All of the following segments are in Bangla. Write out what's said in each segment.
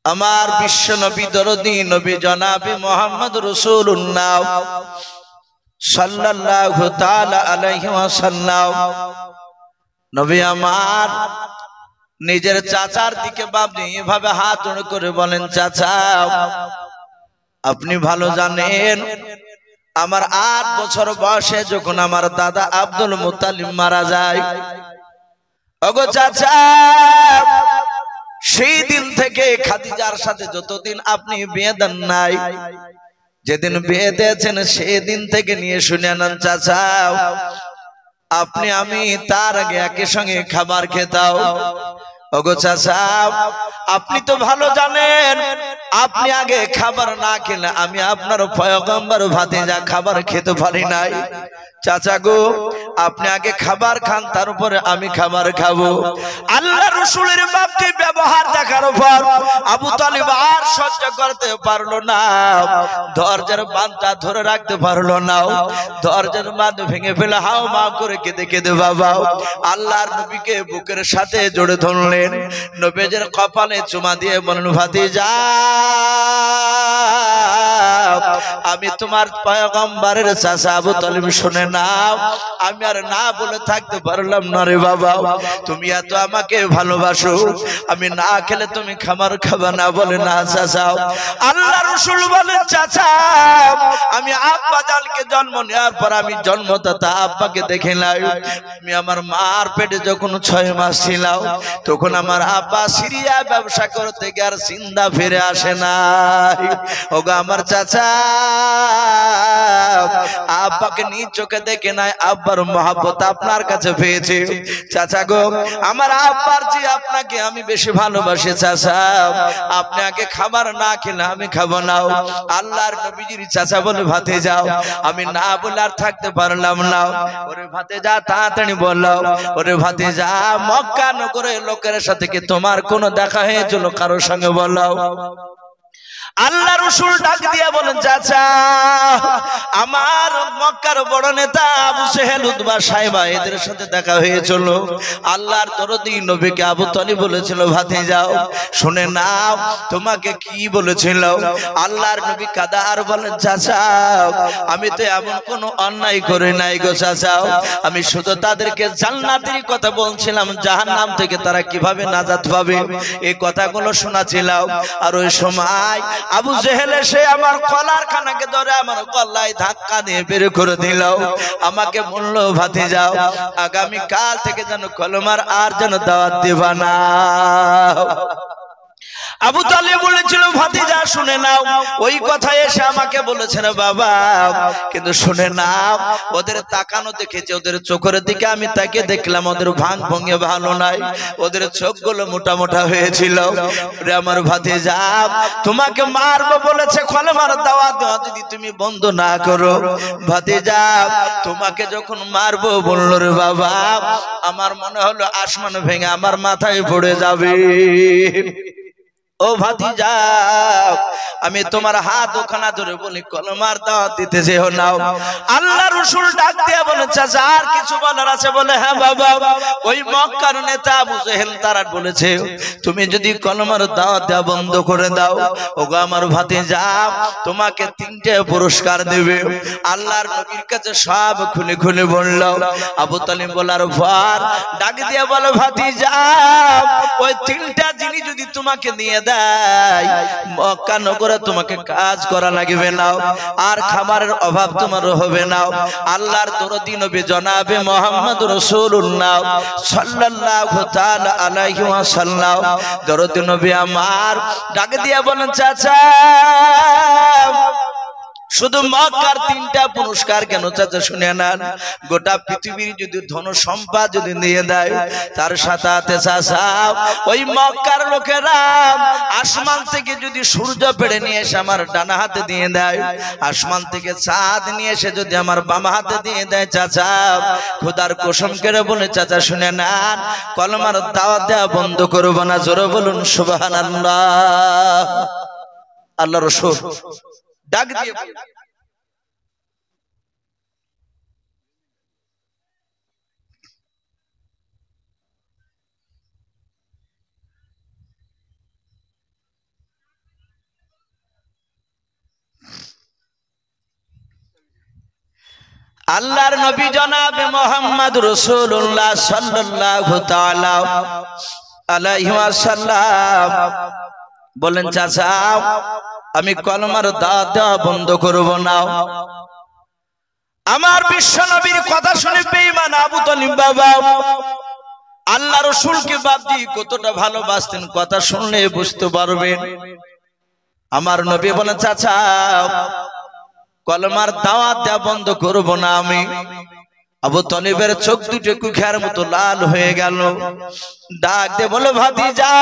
আমার বিশ্ব নবী দরদি নবী জনাবে মুহাম্মদ রাসূলুল্লাহ সাল্লাল্লাহু তাআলা আলাইহি ওয়াসাল্লাম নবী আমার নিজের চাচার দিকে বাপনি এভাবে হাত জোড় করে বলেন, চাচা আপনি ভালো জানেন আমার 8 বছর বয়সে যখন আমার দাদা আব্দুল মুত্তালিব মারা যায়, ওগো চাচা সেই দিন থেকে খাদিজার সাথে যতদিন আপনি বিয়ে দেন নাই, যেদিন বিয়ে দিয়েছেন সেদিন থেকে নিয়ে শুনে নেন চাচা আপনি আমি তার আগে একই সঙ্গে খাবার খেতাম। ওগো চাচা আপনি তো ভালো জানেন আপনি আগে খাবার না খেলে আমি আপনার পয়গম্বর ভাতিজা খাবার খেতে পারি নাই। চাচা গো আপনি আগে খাবার খান তারপরে আমি খাবার খাবো। আল্লাহ রাসূলের বাপকে ব্যবহার দেখার পর আবু তালিব আর সহ্য করতে পারলো না, দরজার বাঁধটা ধরে রাখতে পারলো না, দরজার বাঁধ ভেঙে ফেলে হাও মা করে কেঁদে কেঁদে বাবা আল্লাহর নবীকে বুকের সাথে জড়ে ধরলেন, নবীর কপালে চুমা দিয়ে বলেন, ভাতিজা আমি তোমার পয়গম্বরের চাচা আবু তালিব শুনে নাও, আমি আর না বলে থাকতে পারলাম না রে বাবা, তুমি এত আমাকে ভালোবাসো, আমি না খেলে তুমি খাবার খাবা না? বলে না চাচা। আল্লাহ রাসূল বলেন, চাচা আমি আব্বা জানকে জন্ম নেওয়ার পর আমি জন্মদাতা আব্বাকে দেখে নাই, আমি আমার মার পেটে যখন 6 মাস ছিলাম তখন আমার আব্বা সিরিয়া ব্যবসা করতে গিয়ে আর জিন্দা ফিরে আসে নাই। ওগো আমার চাচা আব্বাকে নিজ চোখে দেখে নাই, আব্বার মহব্বত আপনার কাছে পেয়েছে। চাচা গো আমার আব্বার যে আপনাকে আমি বেশি ভালোবাসি চাচা, আপনি আগে খাবার না খেলে আমি খাবো না। আল্লাহর নবীজির চাচা বলে, ভাতে যাও, আমি না বলে আর থাকতে পারলাম না। ওরে ভাতে যা তাড়াতাড়ি বললো, ওরে ভাতে যা মক্কা নগরের লোকের সাথে কি তোমার কোনো দেখা হয়েছিল কারোর সঙ্গে? বললো। আল্লাহ রাসূল ডাক দিয়া বলেন, চাচা আমার মক্কার বড় নেতা আবু সেহেল উতবা সাইবা এদের সাথে দেখা হয়েছিল। আল্লাহর দরদি নবীকে আবু তালিব বলেছিল, ভাতে যাও শুনে নাও তোমাকে কি বলেছিল। আল্লাহর নবী কাদা আর বলেন, চাচা আমি তো এমন কোনো অন্যায় করে নাই গো চাচা, আমি শুধু তাদেরকে জান্নাতের কথা বলছিলাম, জাহান্নাম থেকে তারা কিভাবে নাজাত পাবে এই কথাগুলো শোনাছিলাম। আর ওই সময় আবু জেহেল এসে আমার কলার খানাকে ধরে আমার গলায় ধাক্কা দিয়ে বের করে দিল, আমাকে বলল, ভাতিজা আগামী কাল থেকে যেন কলমার আর যেন দাওয়াত দিবা না। আবু তালিব বলেছিল, ভাতিজা শুনে নাও, ওই কথা এসে আমাকে বলেছেন বাবা, কিন্তু শুনে নাও ওদের তাকানো দেখেছে, ওদের চোখের দিকে আমি তাকে দেখলাম, ওদের ভাঙ ভঙ্গে ভালো নাই, ওদের চোখগুলো মোটা মোটা হয়েছিল। রে আমার ভাতিজা তোমাকে মারবো বলেছে, কলেমার দাওয়াত দেওয়া যদি তুমি বন্ধ না করো, ভাতিজা তোমাকে যখন মারবো বললো রে বাবা, আমার মনে হলো আসমান ভেঙে আমার মাথায় পড়ে যাবে। ও ভাতিজা আমি তোমার হাত ওখানা ধরে বলি কলমার দাওয়াত দিতে যেও নাও। আল্লাহ রাসূল ডাক দিয়া বলেন, চাচা আর কিছু বলার আছে? বলে হ্যাঁ বাবা, ওই মক্কার নেতা আবু জেহেল তারা বলেছে তুমি যদি কলমার দাওয়াত দেওয়া বন্ধ করে দাও, ওগো আমার ভাতিজা তোমাকে 3টে পুরস্কার দেবে। আল্লাহর নবীর কাছে সব খুলে খুলে বলল। আবু তালিব বলার পর ডাক দিয়া বলে, ভাতিজা ওই 3টা জিনিস যদি তোমাকে দিয়ে মক্কা নগরে তোমাকে কাজ করা লাগবে না, আর খাবারের অভাব তোমার হবে না। আল্লাহর দরদি নবী জনাবে মুহাম্মদ রাসূলুল্লাহ সাল্লাল্লাহু তাআলা আলাইহি ওয়াসাল্লাম দরদি নবী আমার ডাক দিয়া বলেন, চাচা শুধু মক্কার 3টা পুরস্কার কেন চাচা শুনে নেন, গোটা পৃথিবীর যদি ধন সম্পদ যদি নিয়ে দেয় তার সাথে চাচা ওই মক্কার লোকেরা আসমান থেকে যদি সূর্য পেড়ে নিয়ে এসে আমার ডানা হাতে দিয়ে দেয়, আসমান থেকে চাঁদ নিয়ে এসে যদি আমার বাম হাতে দিয়ে দেয়, চাচা খোদার কসম করে বলে চাচা শুনে নেন কলমার দাওয়াত দেওয়া বন্ধ করব না। জোরে বলুন সুবহানাল্লাহ। আল্লাহ রাসূল ডাক দিয়ে আল্লাহর নবী জনাবে মুহাম্মদ রাসূলুল্লাহ সাল্লাল্লাহু তাআলা আলাইহি ওয়াসাল্লাম বলেন, চাচা আমি কলমার দাওয়াত দেওয়া বন্ধ করব না। আমার বিশ্ব নবীর কথা শুনে বেঈমান আবু তালিব বাবা আল্লাহ রাসূলকে বাপজি কতটা ভালোবাসতেন, কথা শুনলে বুঝতে পারবেন। আমার নবী বলেন, চাচা কলমার দাওয়াত দেওয়া বন্ধ করব না আমি। আবু তালিবের চোখ দুটো কুখার মতো লাল হয়ে গেল। ডাক দিয়ে বলে, ভাতিজা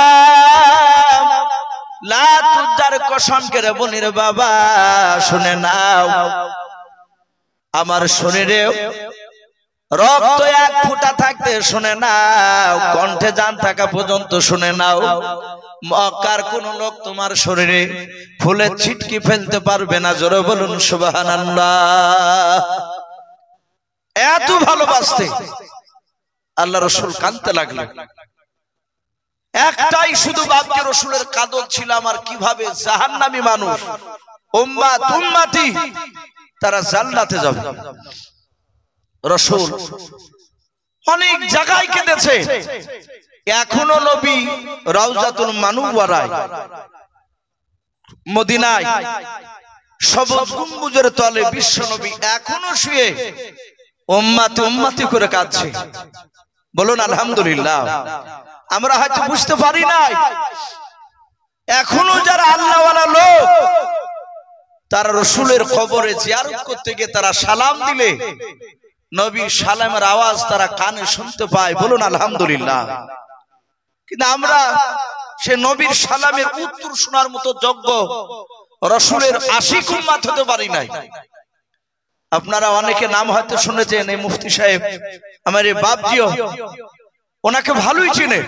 লা তুজার কসম করে বলির বাবা শুনে নাও, আমার শরীরে রক্ত এক ফোঁটা থাকতে শুনে নাও, কণ্ঠে জান থাকা পর্যন্ত শুনে নাও, মক্কার কোন লোক তোমার শরীরে ফুলের ছিটকি ফেলতে পারবে না। জোরে বলুন সুবহানাল্লাহ। এত ভালোবাসতে আল্লাহ রাসূল কাঁদতে লাগলেন। একটাই শুধু বাপজি রাসূলের কাঁদন ছিল, আমার কিভাবে জাহান্নামী মানুষ উম্মত উম্মতি তারা জান্নাতে যাবে। রাসূল অনেক জায়গায় কেঁদেছে, এখনো নবী রাউজাতুল মানুওয়ারায় মদিনায় সবুজ গম্বুজের তলে বিশ্ব নবী এখনো শুয়ে উম্মতি উম্মতি করে কাঁদছে। বলুন আলহামদুলিল্লাহ। আমরা হয়তো বুঝতে পারি নাই, এখনো যারা আল্লাহওয়ালা লোক তারা রাসূলের কবরে জিয়ারত করতে গিয়ে তারা সালাম দিলে নবী সালামের আওয়াজ তারা কানে শুনতে পায়। বলুন আলহামদুলিল্লাহ। কিন্তু আমরা সে নবীর সালামের উত্তর শোনার মতো যোগ্য রাসূলের আশিক উম্মত হতে পারি নাই। আপনারা অনেকে নাম হয়তো শুনেছেন, এই মুফতি সাহেব আমার এই বাপজিও ওনাকে ভালোই চিনে।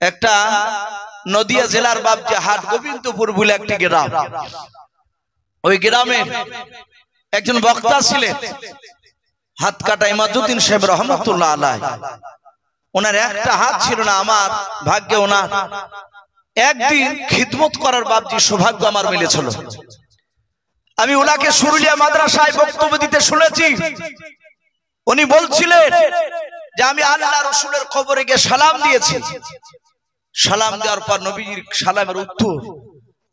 একটা নদিয়া জেলার বাপজি হাট গোবিন্দপুর বলে একটি গ্রাম, ওই গ্রামে একজন বক্তা ছিলেন হাত কাটা ইমাদউদ্দিন সাহেব রহমাতুল্লাহ আলাইহি। ওনার একটা হাত ছিল না, আমার ভাগ্যে ওনার একদিন খিদমত করার বাপজি সৌভাগ্য আমার মিলেছিল। আমি ওনাকে সুরুলিয়া মাদ্রাসায় বক্তব্য দিতে শুনেছি। উনি বলছিলেন যে আমি আল্লাহ রাসূলের কবরে গিয়ে সালাম দিয়েছি, সালাম দেওয়ার পর নবীর সালামের উত্তর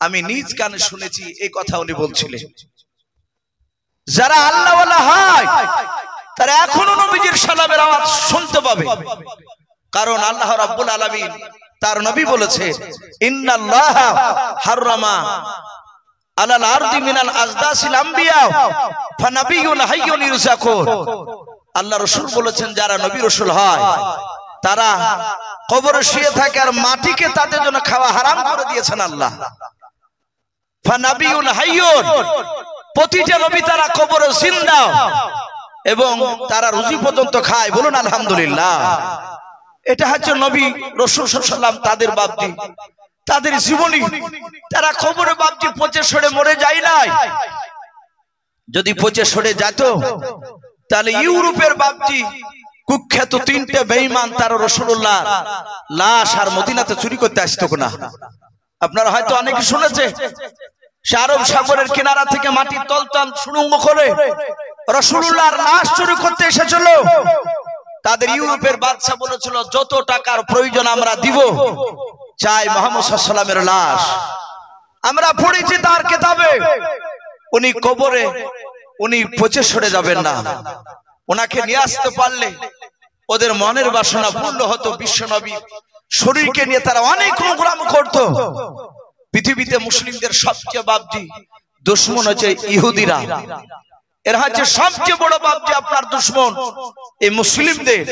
আমি নিজ কানে শুনেছি। এই কথা উনি বলছিলেন। যারা আল্লাহওয়ালা হয় তারা এখনো নবীজির সালামের আওয়াজ শুনতে পাবে, কারণ আল্লাহ রাব্বুল আলামিন তার নবী বলেছে, ইন্নাল্লাহা হাররামা আলাল আরদি মিনাল আজদাসিল আমবিয়া ফানাবিয়ুন হাইয়ুন ইরজাকুন। আল্লাহ রাসূল বলেছেন, যারা নবী রাসূল হয় তারা কবরে শুয়ে থাকে আর মাটিকে তাদের জন্য খাওয়া হারাম করে দিয়েছেন আল্লাহ। ফানাবিয়ুন হাইয়ুন, প্রতিটা নবী তারা কবরে জিন্দা এবং তারা রুজি পর্যন্ত খায়। বলুন আলহামদুলিল্লাহ। এটা হচ্ছে নবী রাসূল সাল্লাল্লাহু আলাইহি ওয়াসাল্লাম তাদের বাপজি, তাদের জীবনী। তারা কবরে বাপজি পচে সরে মরে যায় নাই। যদি পচে সরে যেত তাহলে ইউরোপের বাপজি কুখ্যাত তিনটে বেঈমান তারা রাসূলুল্লাহ লাশ আর মদিনাতে চুরি করতে আসতো না। আপনারা হয়তো অনেকে শুনেছে, সে আরব সাগরের কিনারা থেকে মাটির তলতাল সুড়ঙ্গ করে রাসূলুল্লাহর লাশ চুরি করতে এসেছিল। তাদের ইউরোপের বাদশা বলেছিল, যত টাকার প্রয়োজন আমরা দিব, চাই মুহাম্মদ সাল্লাল্লাহু আলাইহি ওয়াসাল্লামের লাশ। আমরা পড়েছি তার কিতাবে, উনি কবরে উনি পচে সরে যাবেন না। ওনাকে নিয়ে আসতে পারলে ওদের মনের বাসনা পূর্ণ হতো। বিশ্ব নবী শরীরকে নিয়ে তারা অনেক প্রোগ্রাম করত। পৃথিবীতে মুসলিমদের সবচেয়ে বাপজি দুশমন হচ্ছে ইহুদিরা। এরা হচ্ছে সবচেয়ে বড় বাপজি আপনার দুশমন এই মুসলিমদের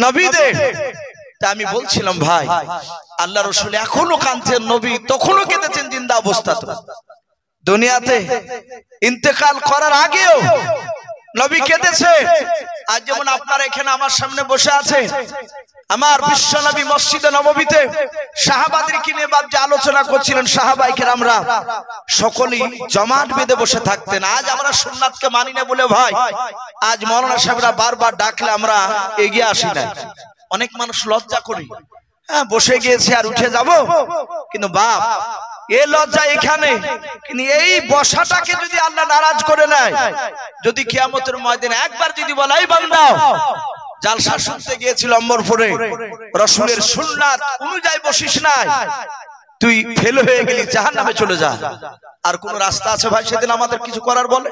নবীদের। তা আমি বলছিলাম, ভাই আল্লাহ রাসূল এখনো কাঁদছেন, নবী তখনও কেঁদেছেন জিন্দা অবস্থাতে। দুনিয়াতে ইন্তেকাল করার আগেও নবী কেঁদেছে। আজ যেমন আপনারা এখানে আমার সামনে বসে আছে, আমার বিশ্ব নবী মসজিদে নববীতে সাহাবাদেরকে নিয়ে বাপজি আলোচনা করছিলেন। সাহাবায়ে কেরামরা সকলেই জমাট বেঁধে বসে থাকতেন। আজ আমরা সুন্নাতকে মানি না বলে ভাই আজ মাওলানা সাহেবরা বারবার ডাকলে আমরা এগিয়ে আসি না। অনেক মানুষ লজ্জা করি, হ্যাঁ বসে গিয়েছে আর উঠে যাব। কিন্তু বাপ এ লজ্জা এখানে, কিন্তু এই বসাটাকে যদি আল্লাহ নারাজ করে নেয়, যদি কিয়ামতের ময়দানে একবার যদি বলে এই বান্দা জালসা শুনতে গিয়েছিল অমরপুরে, রাসূলের সুন্নাত অনুযায়ী বসিস নাই, তুই ফেল হয়ে গেলি, জাহান্নামে চলে যা, আর কোন রাস্তা আছে ভাই সেদিন আমাদের কিছু করার? বলে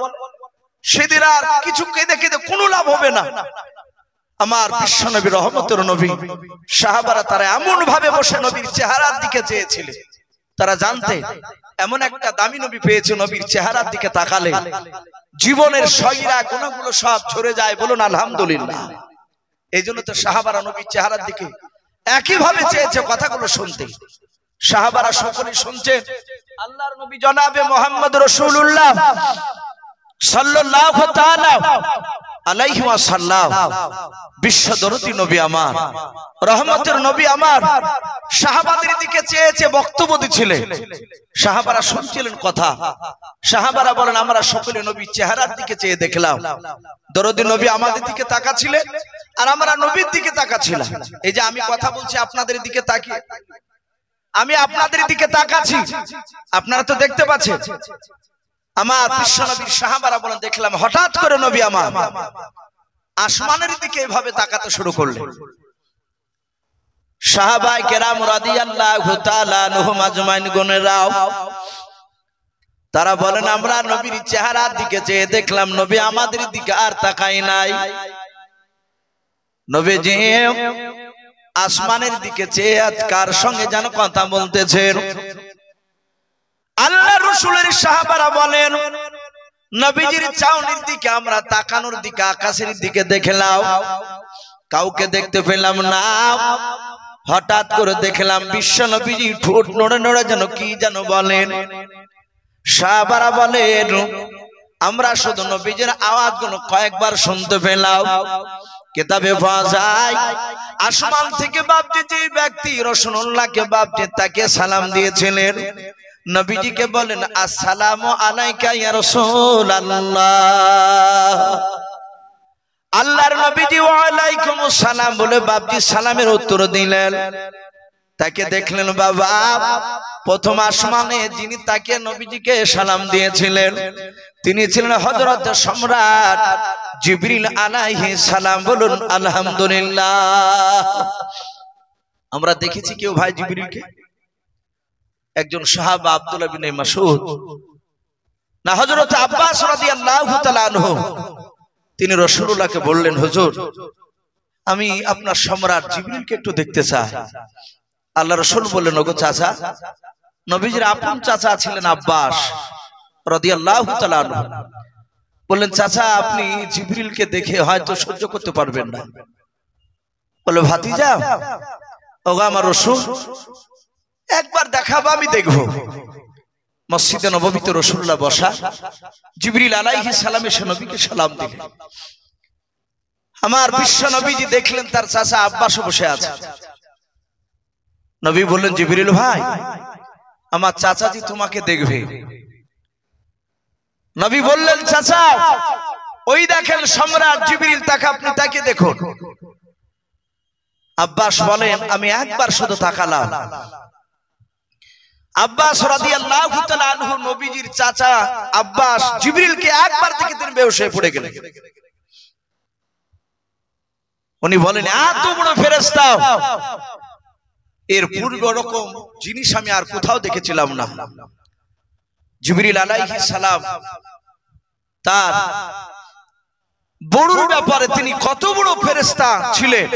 সেদিন আর কিছু কেঁদে কেঁদে কোনো লাভ হবে না। আমার বিশ্বনবী রহমতের নবী সাহাবারা তারা এমন ভাবে বসে নবীর চেহারার দিকে চেয়েছিলেন, তারা জানতে এমন একটা দামি নবী পেয়েছে, নবীর চেহারার দিকে তাকালে জীবনের সয়রা গুণগুলো সব ঝরে যায়। বলুন আলহামদুলিল্লাহ। এই জন্য তো সাহাবারা নবীর চেহারার দিকে একইভাবে চেয়েছে কথাগুলো শুনতে। সাহাবারা সকলেই শুনছেন আল্লাহর নবী জনাবে মুহাম্মদ রাসূলুল্লাহ সাল্লাল্লাহু তাআলা আলাইহি ওয়াসাল্লাম, বিশ্বদরদী নবী আমার, রহমতের নবী আমার, সাহাবাদের দিকে চেয়েছে, বক্তব্য দিছিলেন। সাহাবারা শুনছিলেন কথা। সাহাবারা বলেন আমরা সকলে নবীর চেহারার দিকে চেয়ে দেখলাম, দরদী নবী আমাদের দিকে তাকাচ্ছিলেন আর আমরা নবীর দিকে তাকাচ্ছিলাম। এই যে আমি কথা বলছি আপনাদের দিকে তাকিয়ে, আমি আপনাদের দিকে তাকাচ্ছি, আপনারা তো দেখতে পাচ্ছেন। আমার বিশ্বনবীর সাহাবারা বলেন দেখলাম হঠাৎ করে নবী আমার আসমানের দিকে এভাবে তাকাতে শুরু করলেন। সাহাবায়ে কেরাম রাদিয়াল্লাহু তাআলা আনহুম আজমাইন গণেরাও তারা বলেন আমরা নবীর চেহারার দিকে চেয়ে দেখলাম, নবী আমাদের দিকে আর তাকাই নাই। নবীজি আসমানের দিকে চেয়ে কার সঙ্গে যেন কথা বলতেছেন। আল্লাহ রাসূলের সাহাবারা বলেন নবীজির চাউনির দিকে আমরা তাকানোর দিকে আকাশের দিকে দেখলাম, কাউকে দেখতে পেলাম না। হঠাৎ করে দেখলাম বিশ্ব নবীজি ঠোঁট নড়ে নড়ে যেন কি যেন বলেন। সাহাবারা বলেন আমরা শুধু নবীজির আওয়াজগুলো কয়েকবার শুনতে পেলাম। কিতাবে পাওয়া যায় আসমান থেকে বাপজি যে ব্যক্তি রাসূলুল্লাহকে বাপজি তাকে সালাম দিয়েছিলেন, নবীজিকে বলেন আসসালামু আলাইকা ইয়া রাসূলুল্লাহ। আল্লাহর নবীজি ওয়া আলাইকুমুস সালাম বলে বাপজি সালামের উত্তর দিলেন। তাকে দেখলেন বাবা প্রথম আসমানে যিনি তাকে নবীজিকে সালাম দিয়েছিলেন তিনি ছিলেন হযরত সম্রাট জিবরিল আলাইহিস সালাম। বলুন আলহামদুলিল্লাহ। আমরা দেখেছি কেউ ভাই জিবরিলকে? একজন সাহাবা আব্দুল্লাহ বিন মাসউদ না হযরত আব্বাস রাদিয়াল্লাহু তাআলা আনহু, তিনি রাসূলুল্লাহকে বললেন হুজুর আমি আপনার সম্রাট জিবরিলকে একটু দেখতে চাই। আল্লাহ রাসূল বললেন ওগো চাচা, নবীজির আপন চাচা ছিলেন আব্বাস রাদিয়াল্লাহু তাআলা আনহু, বললেন চাচা আপনি জিবরিলকে দেখে হয়তো সহ্য করতে পারবেন না। বলে ভাতিজা ওগো আমার রাসূল একবার দেখাবো, আমি দেখবো। মসজিদে নববীতে রাসূলুল্লাহ বসা, জিবরিল আলাইহিস সালাম এসে নবীকে সালাম দিলেন। আমার বিশ্ব নবীজি দেখলেন তার চাচা আব্বাস বসে আছে। নবী বললেন জিবরিল ভাই আমার চাচাজি তোমাকে দেখবে। নবী বললেন চাচা ওই দেখেন সম্রাট জিবরিল, তাকে আপনি তাকে দেখুন। আব্বাস বলেন আমি একবার শুধু তাকালাম। আব্বাস রাদিয়াল্লাহু তাআলা আনহু নবীজির চাচা আব্বাস জিবরিলকে একবার দেখে তিনি বেহুশ হয়ে পড়ে গেলেন। উনি বলেন এত বড় ফেরেশতা এর পূর্বে রকম জিনিস আমি আর কোথাও দেখেছিলাম না। জিবরিল আলাইহিস সালাম তার বড়র ব্যাপারে তিনি কত বড় ফেরেশতা ছিলেন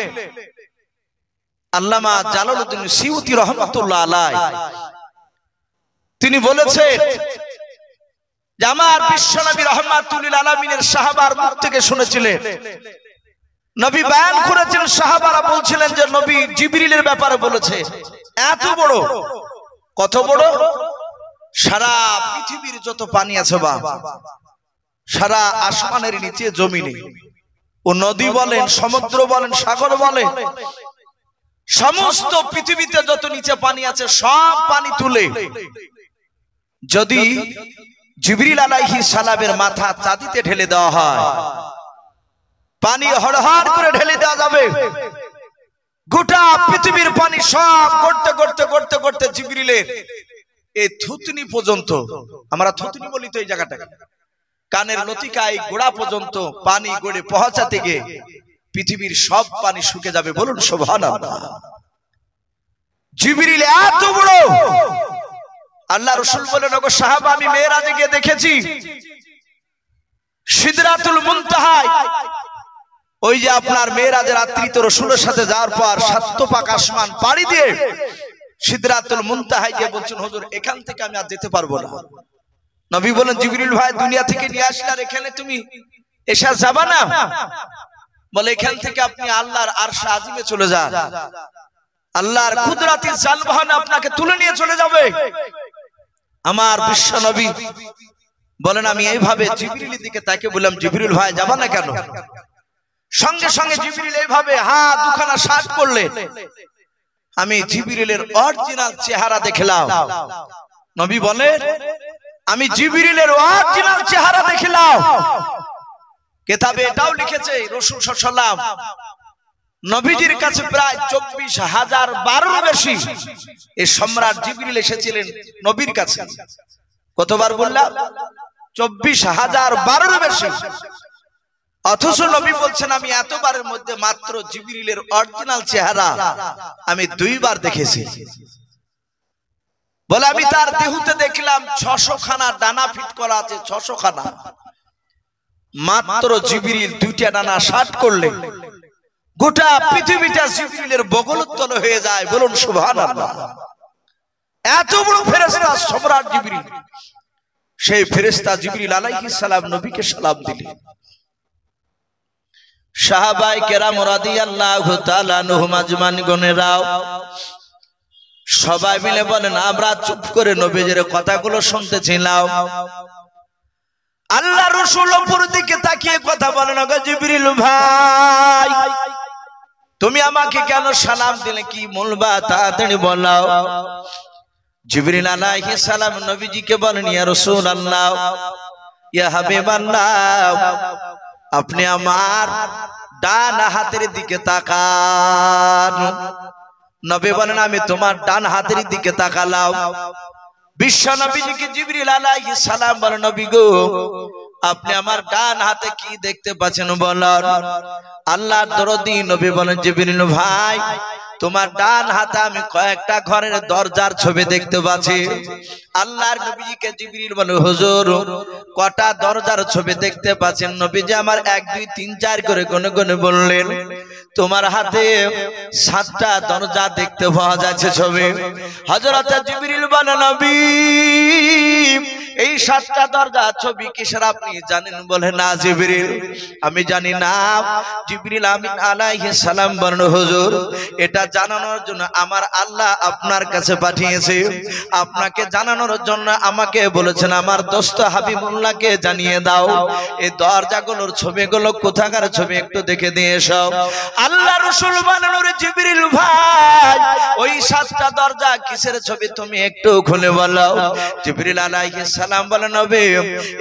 আল্লামা জালালউদ্দিন সিউতি রাহমাতুল্লাহ আলাইহি তিনি বলেছেন যে আমার বিশ্বনবী রাহমাতুল লিল আলামিনের সাহাবার মুখ থেকে শুনেছিলেন, নবী বয়ান করেছেন, সাহাবারা বলছিলেন যে নবী জিবরিলের ব্যাপারে বলেছে। এত বড়, কত বড়? সারা পৃথিবীর যত পানি আছে বা সারা আসমানের নিচে জমিনে ও নদী বলেন সমুদ্র বলেন সাগর বলেন সমস্ত পৃথিবীতে যত নিচে পানি আছে সব পানি তুলে যদি জিবরিল আলাইহিস সালামের মাথা চাঁদিতে ঢেলে দেওয়া হয়, পানি হড়হড় করে ঢেলে দেওয়া যাবে। গোটা পৃথিবীর পানি সব গড়তে গড়তে গড়তে গড়তে জিবরিলের এই থুতনি পর্যন্ত, আমরা থুতনি বলি তো এই জায়গাটাকে, কানের লতিকায় গোড়া পর্যন্ত পানি গড়ে পৌঁছাতে গিয়ে পৃথিবীর সব পানি শুকে যাবে। বলুন সুবহানাল্লাহ। জিবরিল এত বড়। আল্লাহ রাসূল বলেন, ওগো সাহাবা, আমি মেরাজে গিয়ে দেখেছি সিদরাতুল মুনতাহায়, ওই যে আপনার মেরাজের রাত্রি তো রাসূলের সাথে যাওয়ার পর সাত পাক আসমান পাড়ি দিয়ে সিদরাতুল মুনতাহায় গিয়ে বলছেন, হুজুর এখান থেকে আমি আর যেতে পারবো না। নবী বলেন, জিবরিল ভাই দুনিয়া থেকে নিয়ে আসলে আর এখানে তুমি এসে যাবা না? বলে, এখান থেকে আপনি আল্লাহর আরশে আজিমে চলে যান, আল্লাহর কুদরতি জালবাহান আপনাকে তুলে নিয়ে চলে যাবে। আমার বিশ্ব নবী বলেন, আমি এইভাবে জিবরিলের দিকে তাকে বললাম, জিবরিল ভাই যাবা না কেন? সঙ্গে সঙ্গে জিবরিল এইভাবে হাত দুখানা সাত করলেন। আমি জিবরিলের অরিজিনাল চেহারা দেখলাম। নবী বলেন, আমি জিবরিলের অরিজিনাল চেহারা দেখলাম। কিতাবে এটাও লিখেছে রাসূল সাল্লাল্লাহু আলাইহি ওয়াসাল্লাম নবীজির কাছে প্রায় 24,000 বেশি এই সম্রাট জিবরিল এসেছিলেন নবীর কাছে। কতবার বললাম? 24,000 বেশি। অথচ নবী বলছেন, আমি এতবারের মধ্যে মাত্র জিবরিলের অরিজিনাল চেহারা আমি 2 বার দেখেছি। বলে, আমি তার দেহতে দেখলাম 600 খানা ডানা ফিট করা আছে, 600 খানা। মাত্র জিবরিল 2টা ডানা শাট করলে গোটা পৃথিবীটা জিবরিলের বগলতল হয়ে যায়। বলুন সুবহানাল্লাহ। এত বড় ফেরেশতা সম্রাট জিবরিল। সেই ফেরেশতা জিবরিল আলাইহিস সালাম নবীকে সালাম দিলেন। সাহাবায়ে কেরাম রাদিয়াল্লাহু তাআলা আনহুম আজমান গণেরাও সবাই মিলে বলেন, আমরা চুপ করে নবীজির কথাগুলো শুনতেছিলাম। আল্লাহ রাসূল উপর দিকে তাকিয়ে কথা বলেন, ওগো জিবরিল ভাই, তুমি আমাকে কেন সালাম দিলে? কি বলবা তাড়াতাড়ি বলো। জিবরিল আলাইহিস সালাম নবীজিকে বলেন, ইয়া রাসূলুল্লাহ, ইয়া হাবিবাল্লাহ, আপনি আমার ডান হাতের দিকে তাকান। নবী বলেন, আমি তোমার ডান হাতের দিকে তাকালাম। বিশ্ব নবীজিকে জিবরিল আলাইহিস সালাম বলেন, নবী গো, আপনি আমার ডান হাতে কি দেখতে পাচ্ছেন বলেন। আল্লাহর দরদি নবী বলেন, জিবরিল ভাই, তোমার ডান হাতে আমি কয়েকটা ঘরের দরজার ছবি দেখতে পাচ্ছি। আল্লাহর নবীজিকে জিবরিল বলে, হুজুর কটা দরজার ছবি দেখতে পাচ্ছেন? নবীজি আমার 1 2 3 4 করে গুনে গুনে বললেন, তোমার হাতে 7টা দরজা দেখতে পাওয়া যাচ্ছে ছবি। হযরত জিবরিল বলে, নবী এই 7টা দরজা ছবি কিসের আপনি জানেন? বলে, না জিবরিল, আমি জানি না। জিবরিল আমিন আলাইহিস সালাম বলেন, হুজুর এটা জানানোর জন্য আমার আল্লাহ আপনার কাছে পাঠিয়েছে। আপনাকে জানানোর জন্য আমাকে বলেছেন আমার দোস্ত হাবিবুল্লাহকে জানিয়ে দাও এই দরজাগুলোর ছবিগুলো কোথাকার ছবি একটু দেখে দিয়ে এসো। আল্লাহ রাসূল বলেন, ওরে জিবরিল ভাই, ওই 7টা দরজা কিসের ছবি তুমি একটু খুলে বলো। জিবরিল আলাইহিস সালাম বলেন, নবী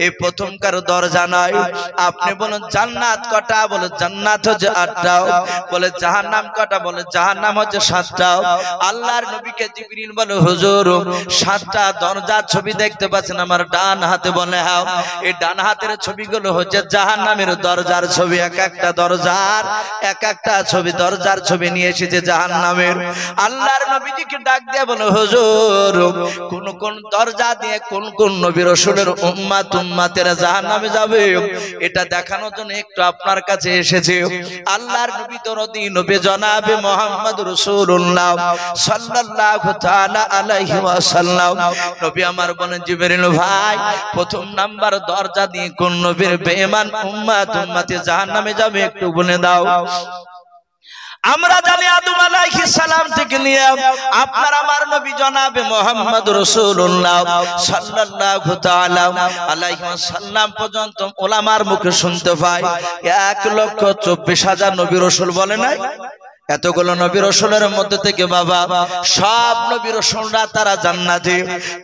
এই প্রথমকার দরজা নয়। আপনি বলেন জান্নাত কটা? বলে জান্নাত হচ্ছে 8টা। বলে জাহান্নাম কটা? বলে জাহান্নাম হচ্ছে 7টা। আল্লাহর নবীকে জিবরিল বলে, হুজুর 7টা দরজার ছবি দেখতে পাচ্ছেন আমার ডান হাতে? বলে হ্যাঁ। এই ডান হাতের ছবিগুলো হচ্ছে জাহান্নামের দরজার ছবি। এক একটা দরজার এক একটা ছবি, দরজার ছবি নিয়ে এসেছে জাহান্নামের। আল্লাহর নবীজিকে ডাক দিয়ে বলে, হুজুর কোন কোন দরজা দিয়ে কোন কোন নবী রাসূলের উম্মতেরা জাহান্নামে যাবে এটা দেখানোর জন্য একটু আপনার কাছে এসেছে। আল্লাহর নবী দরদি নবী জনাবে মুহাম্মদ রাসূলুল্লাহ সাল্লাল্লাহু তাআলা আলাইহি ওয়াসাল্লাম নবী আমার বলেন, জিবরিল ভাই প্রথম নাম্বার দরজা দিয়ে কোন নবীর বেঈমান উম্মতে জাহান্নামে যাবে একটু বলে দাও। আমরা জানি আদম আলাইহিস সালাম থেকে নিয়ে আপনার আমার নবী জনাবে মুহাম্মদ রাসূলুল্লাহ সাল্লাল্লাহু তাআলা আলাইহি ওয়াসাল্লাম পর্যন্ত উলামার মুখে শুনতে পাই 1,24,000 নবী রাসূল বলে নাই। এতগুলো নবী রাসূলের মধ্যে থেকে বাবা সব নবী রাসূলরা তারা জান্নাতে,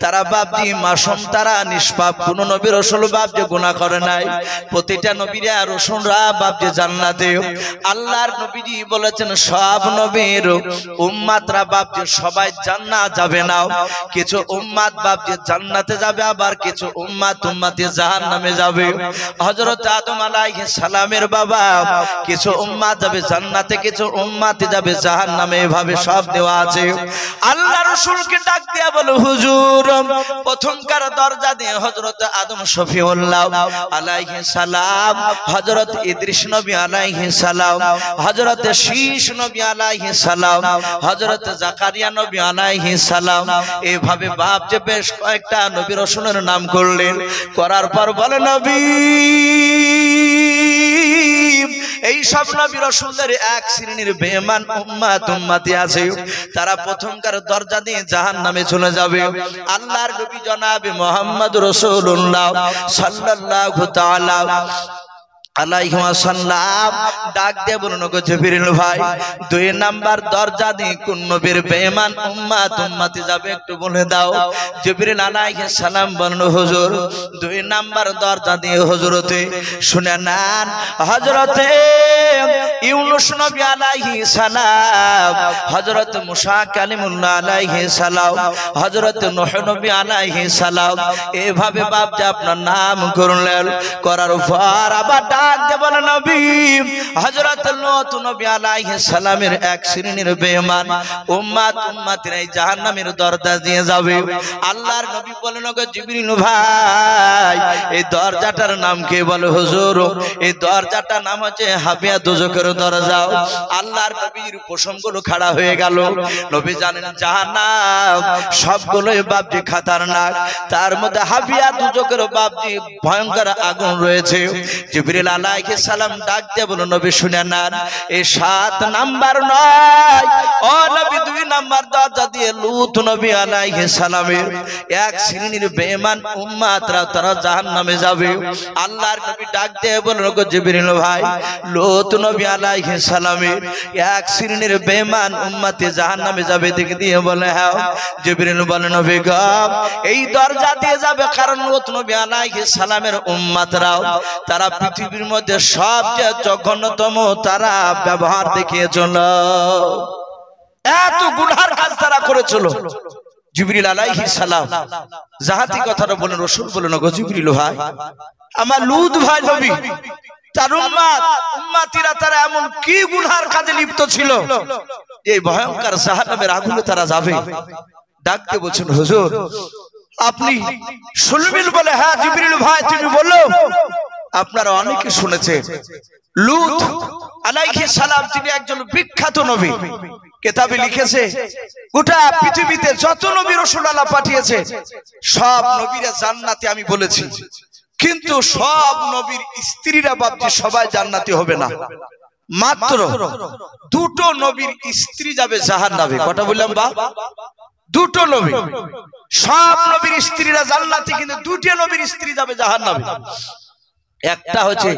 তারা বাপজি মাসুম, তারা নিষ্পাপ, কোন নবী রাসূল বাপজি গুনাহ করে নাই। প্রতিটা নবীরা রাসূলরা বাপজি জান্নাতে। আল্লাহর নবীজি বলেছেন সব নবীর উম্মতরা বাপজি সবাই জান্নাত যাবে না, কিছু উম্মত বাপজি জান্নাতে যাবে, আবার কিছু উম্মতি জাহান্নামে যাবে। হযরত আদম আলাইহিস সালামের বাবা কিছু উম্মত যাবে জান্নাতে, কিছু উম্মত যাবে জাহান্নামে, এভাবে সব দেওয়া আছে। আল্লাহ রাসূলকে ডাক দিয়া বলে হুজুর প্রথমকার দরজা দিয়ে হযরত আদম শফিউল্লাহ আলাইহিস সালাম, হযরত ইদ্রিস নবী আলাইহিস সালাম, হযরত শীশ নবী আলাইহিস সালাম, হযরত জাকারিয়া নবী আলাইহিস সালাম, এভাবে বাপ যে বেশ কয়েকটা নবী রাসূলের নাম করলেন। করার পর বলে নবী এই সব নবী রাসূলদের এক শ্রেণীর বেঈমান উম্মতি আছে, তারা প্রথমকার দরজা দিয়ে জাহান্নামে চলে যাবে। আল্লাহর নবী জনাবে মুহাম্মদ রাসূলুল্লাহ সাল্লাল্লাহু তাআলা আলাইহি ওয়াসাল্লাম ডাক দিয়ে বলুন গো জিবরিল ভাই, দুই নাম্বার দরজা দিয়ে কোন নবীর বেঈমান উম্মতি যাবে একটু বলে দাও। জিবরিল আলাইহিস সালাম বলল হুজুর দুই নাম্বার দরজা দিয়ে হযরতে শুনে নেন, হযরতে ইউনূস নবী আলাইহিস সালাম, হযরত মুসা কালিমুল্লাহ আলাইহিস সালাম, হযরত নূহ নবী আলাইহিস সালাম, এভাবে বাপ যে আপনার নাম করলেন। করার পর আবার বলে নবী হযরত লূত নবী আলাইহিস সালামের এক শ্রেণীর বেঈমান উম্মতিরা জাহান্নামের দরজা দিয়ে যাবে। আল্লাহর নবী বলেন গো জিবরিল ভাই এই দরজাটার নাম কি? বলে হুজুর এই দরজাটার নাম হচ্ছে হাবিয়া দোজখের দরজা। আল্লাহর নবীর প্রসঙ্গগুলো খাড়া হয়ে গেল। নবী জানেন জাহান্নাম সবগুলোই বাপজি খাতারনাক, তার মধ্যে হাবিয়া দোজখের বাপজি ভয়ঙ্কর আগুন রয়েছে। জিবরিল আলাইহিস সালাম ডাক দিয়ে বলো নবী শুনে নেন, এই 7 নাম্বার নয় ও নবী 2 নাম্বার দরজা দিয়ে লূত নবী আলাইহিস সালামের এক শ্রেণীর বেঈমান উম্মতরা তারা জাহান্নামে যাবে। আল্লাহর নবী ডাক দিয়ে বলেন গো জিবরিল ভাই লূত নবী আলাইহিস সালামের এক শ্রেণীর বেঈমান উম্মতি জাহান্নামে যাবে দিকে দিয়ে বলে হ্যাঁ। জিবরিল বলে নবী গো এই দরজা দিয়ে যাবে, কারণ লূত নবী আলাইহিস সালামের উম্মতরা তারা পৃথিবীর মধ্যে সবচেয়ে জঘন্যতম তারা ব্যবহার দেখিয়েছিল, এত গুনার কাজ তারা করেছিল। জিবরিল আলাইহিস সালাম জাহাতি কথাটা বলেন, রাসূল বলেন গো জিবরিল ভাই আমার লূত ভাই নবী তার উম্মতিরা তারা এমন কি গুনার কাজে লিপ্ত ছিল এই ভয়ঙ্কর জাহান্নামের আগুনে তারা যাবে। ডাকতে বলছেন হুজুর আপনি শুনবেন? বলে হ্যাঁ জিবরিল ভাই তুমি বলো। আপনারা অনেকে শুনেছে লূত আলাইহিস সালাম তিনি একজন বিখ্যাত নবী, কিতাবে লিখেছে গোটা পৃথিবীতে যত নবী রাসূল আল্লাহ পাঠিয়েছে সব নবীরা জান্নাতে আমি বলেছি, কিন্তু সব নবীর স্ত্রীরা বাপজি সবাই জান্নাতি হবে না, মাত্র 2টো নবীর স্ত্রী যাবে জাহান্নামে। কটা বললাম বা? 2টো নবী, সব নবীর স্ত্রীরা জান্নাতি, কিন্তু 2টি নবীর স্ত্রী যাবে জাহান্নামে। একটা হচ্ছে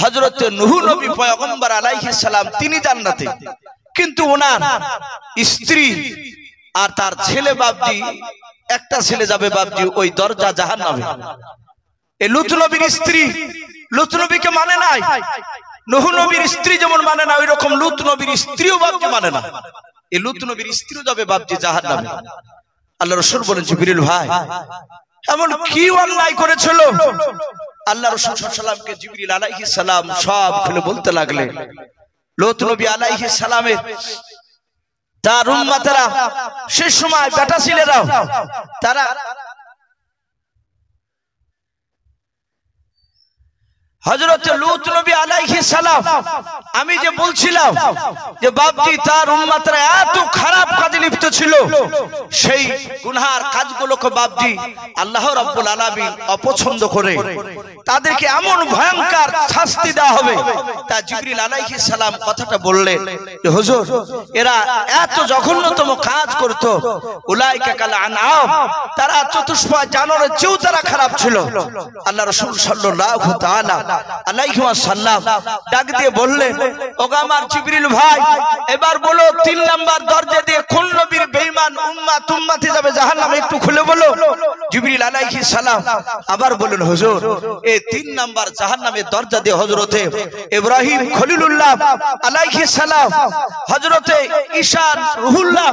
হযরত নূহ নবী পয়গম্বর আলাইহিস সালাম, তিনি জান্নাতে, কিন্তু ওনার স্ত্রী আর তার ছেলে বাপজি একটা ছেলে যাবে বাপজি ওই দরজা জাহান্নামে। এই লূত নবীর স্ত্রী লূত নবীকে মানে নাই, নূহ নবীর স্ত্রী যেমন মানে না ওই রকম লূত নবীর স্ত্রীও বাপজি মানে না। এই লূত নবীর স্ত্রীও যাবে বাপজি জাহান্নামে। আল্লাহ রাসূল বলেন জিবরিল ভাই এমন কি অন্যায় করেছিল? আল্লাহ রাসূল সাল্লাল্লাহু আলাইহি ওয়াসাল্লামকে জিবরিল আলাইহিস সালাম সব খুলে বলতে লাগলেন। লূত নবী আলাইহিস সালামের তার উম্মতরা সে সময় বেটা ছেলেরা তারা হযরত লূত নবী আলাইহিস সালাম আমি যে বলছিলাম যে বাপজি তার উম্মতরা এত খারাপ কাজে লিপ্ত ছিল, সেই গুনার কাজগুলোকে বাপজি আল্লাহ রাব্বুল আলামিন অপছন্দ করে তাদেরকে এমন ভয়ঙ্কর শাস্তি দেওয়া হবে। তা জিবরিল আলাইহিস সালাম কথাটা বললেন যে হুজুর এরা এত জঘন্যতম কাজ করত, উলাইকা কাল আনআম, তারা চতুষ্পদ জানোয়ারের চেয়েও তারা খারাপ ছিল। আল্লাহ রাসূল সাল্লাল্লাহু তাআলা আলাইহি ওয়াসাল্লাম ডাক দিয়ে বললেন, ওগো আমার জিবরিল ভাই, এবার বলো 3 নাম্বার দরজা দিয়ে কোন নবীর বেঈমান উম্মতি যাবে জাহান্নামে, একটু খুলে বলো। জিবরিল আলাইহিস সালাম আবার বলেন, হুজুর এই 3 নাম্বার জাহান্নামের দরজা দিয়ে হযরতে ইব্রাহিম খলিলুল্লাহ আলাইহিস সালাম, হযরতে ঈসা রুহুল্লাহ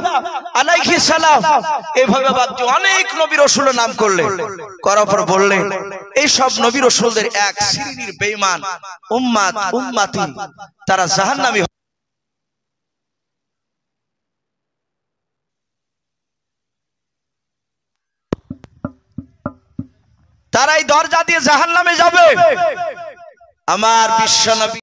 আলাইহিস সালাম, এইভাবে বাদ অনেক নবী রাসূলের নাম করলেন, করার পর বললেন এই সব নবী রাসূলদের এক শ্রেণীর বেঈমান উম্মতি তারা জাহান্নামী, তারাই দরজা দিয়ে জাহান্নামে যাবে। আমার বিশ্বনবী